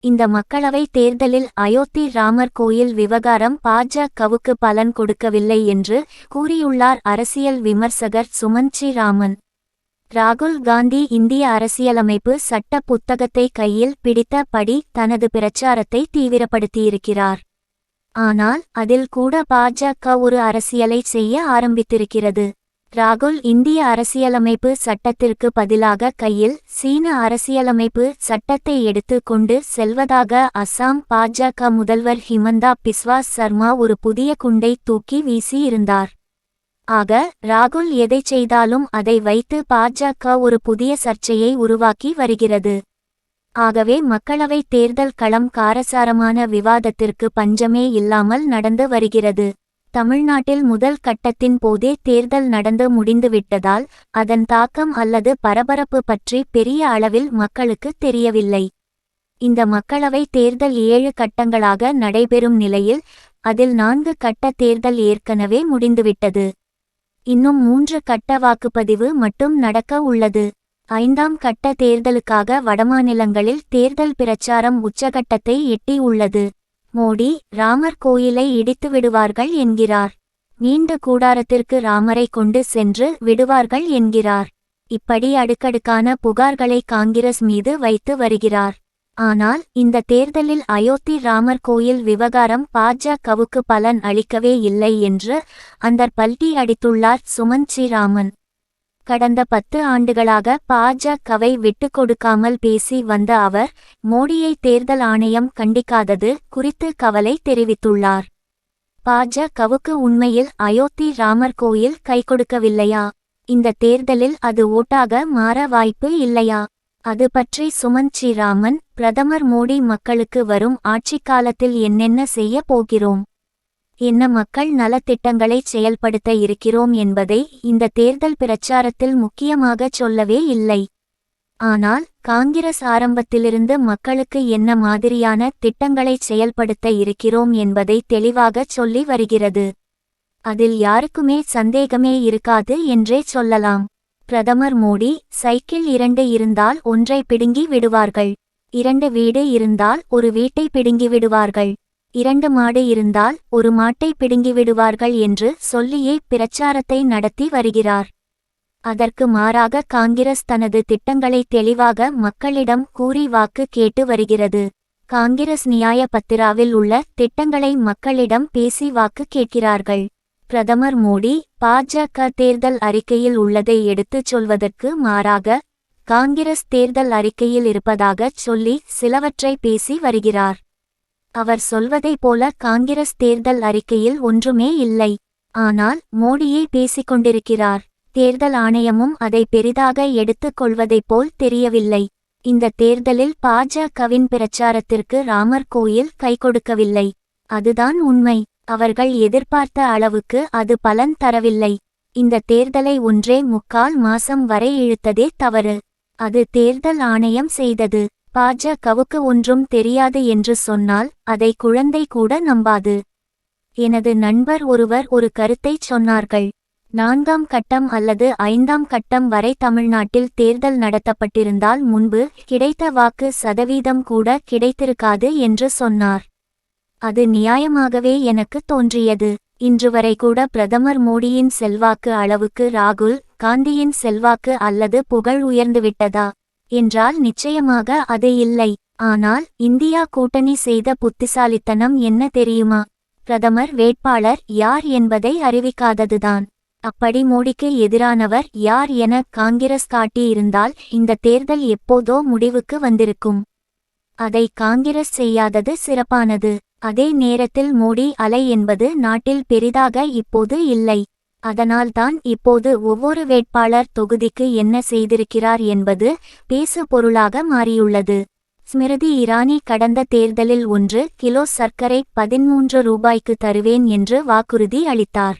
இந்த மக்களவை தேர்தலில் அயோத்தி ராமர் கோயில் விவகாரம் பாஜகவுக்கு பலன் கொடுக்கவில்லை என்று கூறியுள்ளார் அரசியல் விமர்சகர் சுமன் ஸ்ரீராமன். ராகுல் காந்தி இந்திய அரசியலமைப்பு சட்ட புத்தகத்தை கையில் பிடித்தபடி தனது பிரச்சாரத்தை தீவிரப்படுத்தியிருக்கிறார். ஆனால் அதில் கூட பாஜக ஒரு அரசியலை செய்ய ஆரம்பித்திருக்கிறது. ராகுல் இந்திய அரசியலமைப்பு சட்டத்திற்கு பதிலாக கையில் சீன அரசியலமைப்பு சட்டத்தை எடுத்து கொண்டு செல்வதாக அசாம் பாஜக முதல்வர் ஹிமந்தா பிஸ்வா சர்மா ஒரு புதிய குண்டை தூக்கி வீசியிருந்தார். ஆக ராகுல் எதை செய்தாலும் அதை வைத்து பாஜக ஒரு புதிய சர்ச்சையை உருவாக்கி வருகிறது. ஆகவே மக்களவைத் தேர்தல் களம் காரசாரமான விவாதத்திற்கு பஞ்சமே இல்லாமல் நடந்து வருகிறது. தமிழ்நாட்டில் முதல் கட்டத்தின் போதே தேர்தல் நடந்து முடிந்துவிட்டதால் அதன் தாக்கம் அல்லது பரபரப்பு பற்றி பெரிய அளவில் மக்களுக்கு தெரியவில்லை. இந்த மக்களவை தேர்தல் 7 கட்டங்களாக நடைபெறும் நிலையில் அதில் 4 கட்ட தேர்தல் ஏற்கனவே முடிந்துவிட்டது. இன்னும் 3 கட்ட வாக்குப்பதிவு மட்டும் நடக்க உள்ளது. 5ஆம் கட்ட தேர்தலுக்காக வடமாநிலங்களில் தேர்தல் பிரச்சாரம் உச்சகட்டத்தை எட்டி உள்ளது. மோடி ராமர் கோயிலை இடித்து விடுவார்கள் என்கிறார். நீண்ட கூடாரத்திற்கு ராமரை கொண்டு சென்று விடுவார்கள் என்கிறார். இப்படி அடுக்கடுக்கான புகார்களை காங்கிரஸ் மீது வைத்து வருகிறார். ஆனால் இந்த தேர்தலில் அயோத்தி ராமர் கோயில் விவகாரம் பாஜகவுக்கு பலன் அளிக்கவே இல்லை என்று அந்த பல்டி அடித்துள்ளார் சுமன் ஸ்ரீராமன். கடந்த 10 ஆண்டுகளாக பாஜகவை விட்டுக் கொடுக்காமல் பேசி வந்த அவர் மோடியை தேர்தல் ஆணையம் கண்டிக்காதது குறித்து கவலை தெரிவித்துள்ளார். பாஜகவுக்கு உண்மையில் அயோத்தி ராமர் கோயில் கைகொடுக்கவில்லையா? இந்த தேர்தலில் அது ஓட்டாக மாற வாய்ப்பு இல்லையா? அது பற்றி சுமன் ஸ்ரீராமன், பிரதமர் மோடி மக்களுக்கு வரும் ஆட்சிக்காலத்தில் என்னென்ன செய்ய போகிறோம், என்ன மக்கள் நலத்திட்டங்களை செயல்படுத்த இருக்கிறோம் என்பதை இந்த தேர்தல் பிரச்சாரத்தில் முக்கியமாக சொல்லவே இல்லை. ஆனால் காங்கிரஸ் ஆரம்பத்திலிருந்து மக்களுக்கு என்ன மாதிரியான திட்டங்களை செயல்படுத்த இருக்கிறோம் என்பதை தெளிவாக சொல்லி வருகிறது. அதில் யாருக்குமே சந்தேகமே இருக்காது என்றே சொல்லலாம். பிரதமர் மோடி, சைக்கிள் 2 இருந்தால் ஒன்றை பிடுங்கி விடுவார்கள், 2 வீடு இருந்தால் ஒரு வீட்டை பிடுங்கி விடுவார்கள், 2 மாடு இருந்தால் ஒரு மாட்டை பிடுங்கிவிடுவார்கள் என்று சொல்லியே பிரச்சாரத்தை நடத்தி வருகிறார். அதற்கு மாறாக காங்கிரஸ் தனது திட்டங்களை தெளிவாக மக்களிடம் கூறி வாக்கு கேட்டு வருகிறது. காங்கிரஸ் நியாய பத்திராவில் உள்ள திட்டங்களை மக்களிடம் பேசி வாக்கு கேட்கிறார்கள். பிரதமர் மோடி பாஜக தேர்தல் அறிக்கையில் உள்ளதை எடுத்துச் சொல்வதற்கு மாறாக காங்கிரஸ் தேர்தல் அறிக்கையில் இருப்பதாகச் சொல்லி சிலவற்றை பேசி வருகிறார். அவர் சொல்வதைப் போல காங்கிரஸ் தேர்தல் அறிக்கையில் ஒன்றுமே இல்லை. ஆனால் மோடியே பேசிக்கொண்டிருக்கிறார். தேர்தல் ஆணையமும் அதை பெரிதாக எடுத்துக் கொள்வதைப் போல் தெரியவில்லை. இந்த தேர்தலில் பாஜகவின் பிரச்சாரத்திற்கு ராமர் கோயில் கைகொடுக்கவில்லை. அதுதான் உண்மை. அவர்கள் எதிர்பார்த்த அளவுக்கு அது பலன் தரவில்லை. இந்த தேர்தலை 1.25 மாசம் வரை இழுத்ததே தவறு. அது தேர்தல் ஆணையம் செய்தது. பாஜகவுக்கு ஒன்றும் தெரியாது என்று சொன்னால் அதை குழந்தை கூட நம்பாது. எனது நண்பர் ஒருவர் ஒரு கருத்தை சொன்னார்கள். 4ஆம் கட்டம் அல்லது 5ஆம் கட்டம் வரை தமிழ்நாட்டில் தேர்தல் நடத்தப்பட்டிருந்தால் முன்பு கிடைத்த வாக்கு சதவீதம் கூட கிடைத்திருக்காது என்று சொன்னார். அது நியாயமாகவே எனக்கு தோன்றியது. இன்று வரை கூட பிரதமர் மோடியின் செல்வாக்கு அளவுக்கு ராகுல் காந்தியின் செல்வாக்கு அல்லது புகழ் உயர்ந்துவிட்டதா என்றால் நிச்சயமாக அது இல்லை. ஆனால் இந்தியா கூட்டணி செய்த புத்திசாலித்தனம் என்ன தெரியுமா? பிரதமர் வேட்பாளர் யார் என்பதை அறிவிக்காததுதான். அப்படி மோடிக்கு எதிரானவர் யார் என காங்கிரஸ் காட்டியிருந்தால் இந்த தேர்தல் எப்போதோ முடிவுக்கு வந்திருக்கும். அதை காங்கிரஸ் செய்யாதது சிறப்பானது. அதே நேரத்தில் மோடி அலை என்பது நாட்டில் பெரிதாக இப்போது இல்லை. அதனால்தான் இப்போது ஒவ்வொரு வேட்பாளர் தொகுதிக்கு என்ன செய்திருக்கிறார் என்பது பேசு பொருளாக மாறியுள்ளது. ஸ்மிருதி இரானி கடந்த தேர்தலில் 1 கிலோ சர்க்கரை 13 ரூபாய்க்கு தருவேன் என்று வாக்குறுதி அளித்தார்.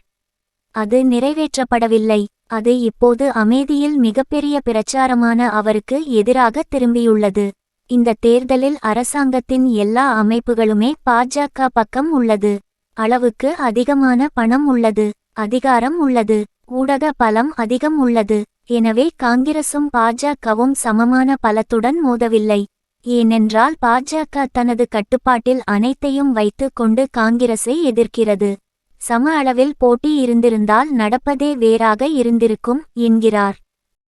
அது நிறைவேற்றப்படவில்லை. அது இப்போது அமேதியில் மிகப்பெரிய பிரச்சாரமான அவருக்கு எதிராக திரும்பியுள்ளது. இந்த தேர்தலில் அரசாங்கத்தின் எல்லா அமைப்புகளுமே பாஜக பக்கம் உள்ளது. அளவுக்கு அதிகமான பணம் உள்ளது, அதிகாரம் உள்ளது, ஊடக பலம் அதிகம் உள்ளது. எனவே காங்கிரசும் பாஜகவும் சமமான பலத்துடன் மோதவில்லை. ஏனென்றால் பாஜக தனது கட்டுப்பாட்டில் அனைத்தையும் வைத்து கொண்டு காங்கிரஸை எதிர்க்கிறது. சம அளவில் போட்டி இருந்திருந்தால் நடப்பதே வேறாக இருந்திருக்கும் என்கிறார்.